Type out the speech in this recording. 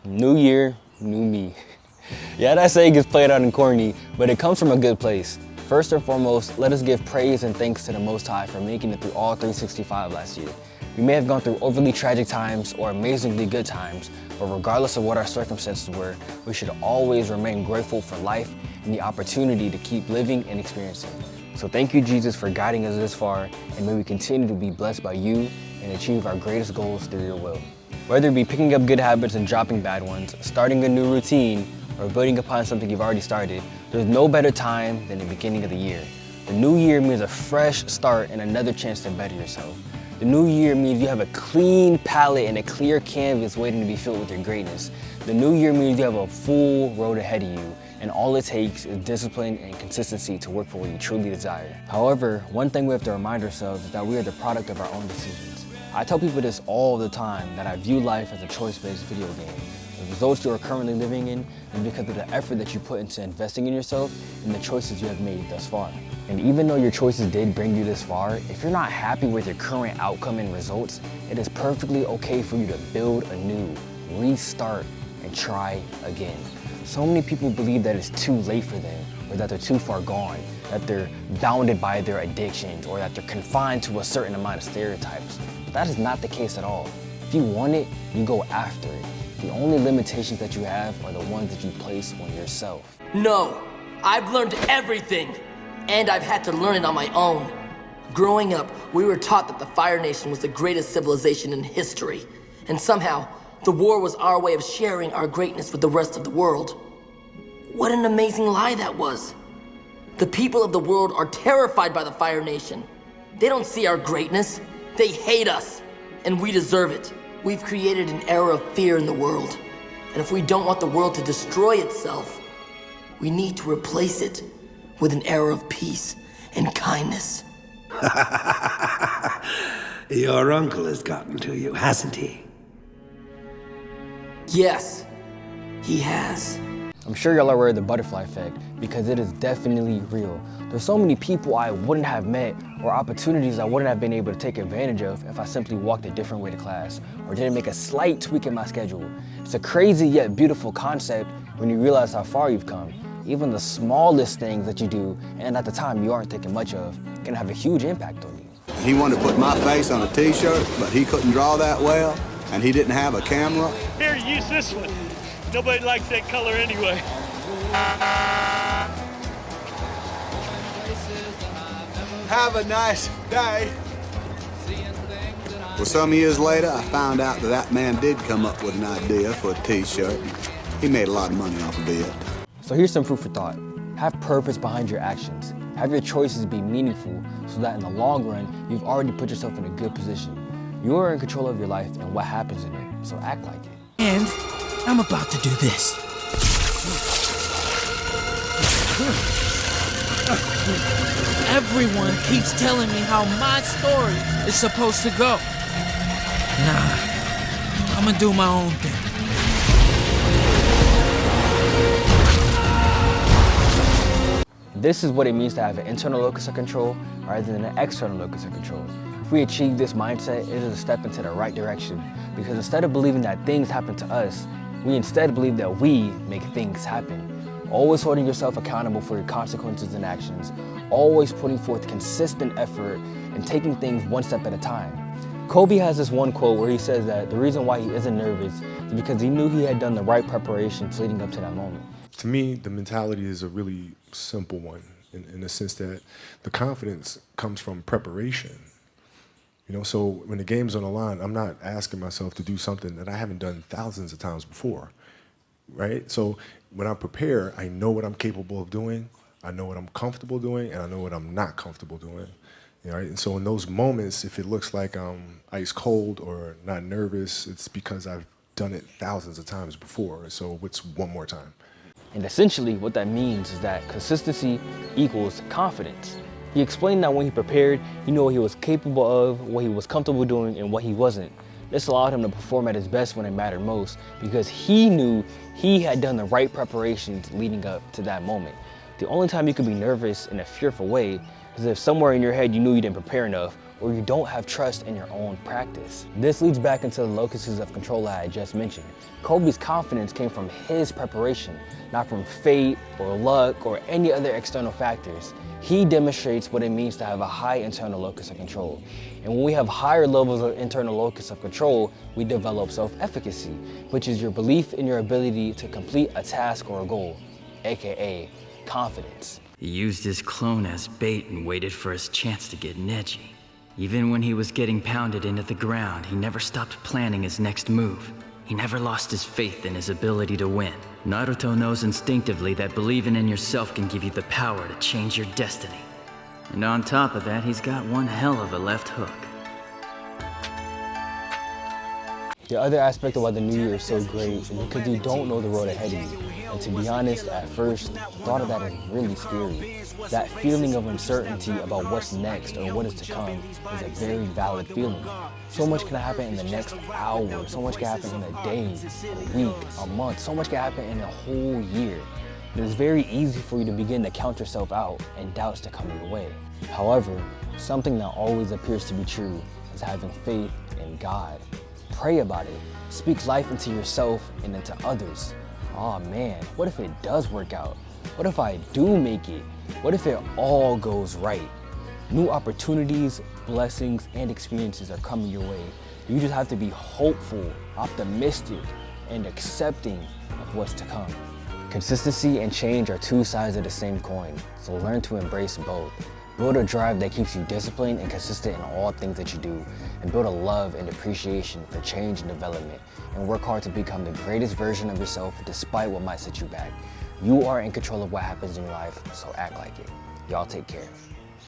New year, new me. Yeah, that saying gets played out and corny, but it comes from a good place. First and foremost, let us give praise and thanks to the Most High for making it through all 365 last year. We may have gone through overly tragic times or amazingly good times, but regardless of what our circumstances were, we should always remain grateful for life and the opportunity to keep living and experiencing. So thank you, Jesus, for guiding us this far, and may we continue to be blessed by you and achieve our greatest goals through your will. Whether it be picking up good habits and dropping bad ones, starting a new routine, or building upon something you've already started, there's no better time than the beginning of the year. The new year means a fresh start and another chance to better yourself. The new year means you have a clean palette and a clear canvas waiting to be filled with your greatness. The new year means you have a full road ahead of you, and all it takes is discipline and consistency to work for what you truly desire. However, one thing we have to remind ourselves is that we are the product of our own decisions. I tell people this all the time, that I view life as a choice-based video game. The results you are currently living in is because of the effort that you put into investing in yourself and the choices you have made thus far. And even though your choices did bring you this far, if you're not happy with your current outcome and results, it is perfectly okay for you to build anew, restart, and try again. So many people believe that it's too late for them, or that they're too far gone, that they're bounded by their addictions, or that they're confined to a certain amount of stereotypes. But that is not the case at all. If you want it, you go after it. The only limitations that you have are the ones that you place on yourself. No, I've learned everything, and I've had to learn it on my own. Growing up, we were taught that the Fire Nation was the greatest civilization in history, and somehow, the war was our way of sharing our greatness with the rest of the world. What an amazing lie that was. The people of the world are terrified by the Fire Nation. They don't see our greatness. They hate us, and we deserve it. We've created an era of fear in the world, and if we don't want the world to destroy itself, we need to replace it with an era of peace and kindness. Your uncle has gotten to you, hasn't he? Yes, he has. I'm sure y'all are aware of the butterfly effect, because it is definitely real. There's so many people I wouldn't have met, or opportunities I wouldn't have been able to take advantage of if I simply walked a different way to class, or didn't make a slight tweak in my schedule. It's a crazy yet beautiful concept when you realize how far you've come. Even the smallest things that you do, and at the time you aren't thinking much of, can have a huge impact on you. He wanted to put my face on a t-shirt, but he couldn't draw that well, and he didn't have a camera. Here, use this one. Nobody likes that color anyway. Have a nice day. Well, some years later, I found out that that man did come up with an idea for a t-shirt. He made a lot of money off of it. So here's some food for thought. Have purpose behind your actions. Have your choices be meaningful so that in the long run, you've already put yourself in a good position. You are in control of your life and what happens in it, so act like it. And I'm about to do this. Everyone keeps telling me how my story is supposed to go. Nah, I'm gonna do my own thing. This is what it means to have an internal locus of control rather than an external locus of control. If we achieve this mindset, it is a step into the right direction, because instead of believing that things happen to us, we instead believe that we make things happen. Always holding yourself accountable for your consequences and actions, always putting forth consistent effort and taking things one step at a time. Kobe has this one quote where he says that the reason why he isn't nervous is because he knew he had done the right preparations leading up to that moment. To me, the mentality is a really simple one in the sense that the confidence comes from preparation. You know, so when the game's on the line, I'm not asking myself to do something that I haven't done thousands of times before, right? So when I prepare, I know what I'm capable of doing, I know what I'm comfortable doing, and I know what I'm not comfortable doing. You know, right? And so in those moments, if it looks like I'm ice cold or not nervous, it's because I've done it thousands of times before. So what's one more time? And essentially what that means is that consistency equals confidence. He explained that when he prepared, he knew what he was capable of, what he was comfortable doing, and what he wasn't. This allowed him to perform at his best when it mattered most, because he knew he had done the right preparations leading up to that moment. The only time you could be nervous in a fearful way is if somewhere in your head you knew you didn't prepare enough, or you don't have trust in your own practice. This leads back into the locuses of control I had just mentioned. Kobe's confidence came from his preparation, not from fate or luck or any other external factors. He demonstrates what it means to have a high internal locus of control. And when we have higher levels of internal locus of control, we develop self-efficacy, which is your belief in your ability to complete a task or a goal, aka confidence. He used his clone as bait and waited for his chance to get edgy. Even when he was getting pounded into the ground, he never stopped planning his next move. He never lost his faith in his ability to win. Naruto knows instinctively that believing in yourself can give you the power to change your destiny. And on top of that, he's got one hell of a left hook. The other aspect of why the new year is so great is because you don't know the road ahead of you. And to be honest, at first, the thought of that is really scary. That feeling of uncertainty about what's next or what is to come is a very valid feeling. So much can happen in the next hour, so much can happen in a day, a week, a month, so much can happen in a whole year. It is very easy for you to begin to count yourself out and doubts to come your way. However, something that always appears to be true is having faith in God. Pray about it. Speak life into yourself and into others. Oh man, what if it does work out? What if I do make it? What if it all goes right? New opportunities, blessings, and experiences are coming your way. You just have to be hopeful, optimistic, and accepting of what's to come. Consistency and change are two sides of the same coin, so learn to embrace both. Build a drive that keeps you disciplined and consistent in all things that you do, and build a love and appreciation for change and development, and work hard to become the greatest version of yourself despite what might set you back. You are in control of what happens in your life, so act like it. Y'all take care.